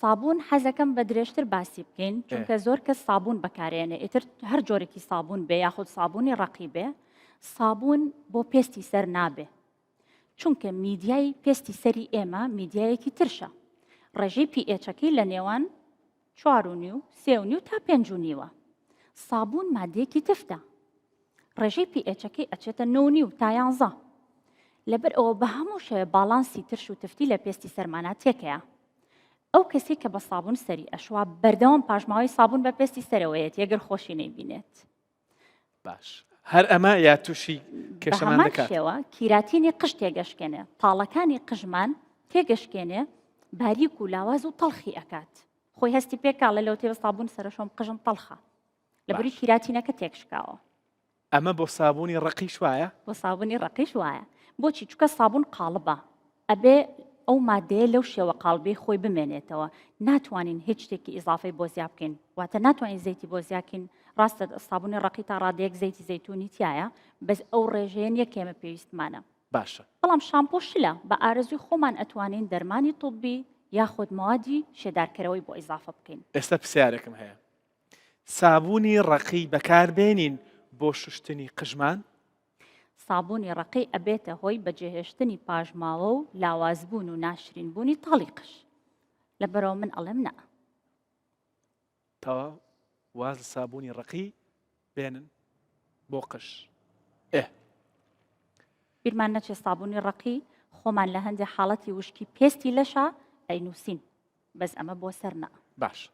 سابوون حەزەکەم بە درێژتر باسی بکەین چونکە زۆر کەس سابوون بەکارێنێ ئیتر هەر جۆرێکی سابوون بێ یاخود سابوونی ڕقی بێ سابوون بۆ پێستی سەر نابێ چونکە میدیای پێستی سەری ئێمە میدیایەکی ترشە ڕێژەی پێچەکەی لە نێوان 4.5 3.5 تا 5.5 سابوون مادەیەکی تفتە ڕێژەی پێچەکەی ئەچێتە 9.5 تا 11 لەبەر ئەوە بە هەموو شێوە باڵانسی ترش و تفتی لە پێستی سەرمانە تێکەیە ئەو کەسی کە بە سابوون سەری ئەشوا بەردەوام پاژماوەی سابوون بە پێستی سەرەوەیەت یەگەر خۆشی نەیبینێت باش هەر ئەمە یا تووشی کێشەمان دەکات شێوە کیراتینی قژ تێگەشکێنێ تاڵەکانی قژمان تێگەشکێنێ باریک و لاواز و تەڵخی ئەکات خۆی هەستی پێکاڵە لەو تێوە سابوون سەرشۆم قژم تەڵخە لەبەری کیراتینەکە تێکشکاوە ئەمە بۆ سابوونی ڕقیش وایە بۆ سابوونی ڕقیش وایە بۆچی چونکە سابوون قاڵبە ئەبێ ئەو مادەیە لەو شێوە قاڵبەی خۆی بمێنێتەوە ناتوانین هیچ شتێکی ئیزافەی بۆ زیاد بکەین واتە ناتوانین زەیتی بۆ زیاکەین ڕاستە سابوونی ڕقی تا ڕادەیەک زەیتی زەیتونی تایە بەس ئەو ڕێژەیە یەکێمە پێویستمانە باشە بەڵام شامپۆ شلە بە ئارەزوی خۆمان ئەتوانین دەرمانی طبی یاخود موادی شێدارکەرەوەی بۆ ئیزافە بکەین ئێستا پرسیارێکم هەیە سابوونی ڕقی بەکاربێنین بۆ شوشتنی قژمان سابوونی ڕقی ئەبێتە هۆی بەجێهێشتنی پاژماوە و لاوازبوون و ناشرینبوونی تەڵی قژ لەبەرەوە من ئەڵێم نە تەواو واز لە سابوونی ڕقی بێنن بۆ قژ بیرمان نەچێت سابوونی ڕقی خۆمان لە هەندێک حاڵەتی وشکی پێستی لەشە ئەینووسین بەس ئەمە بۆ سەر نە باش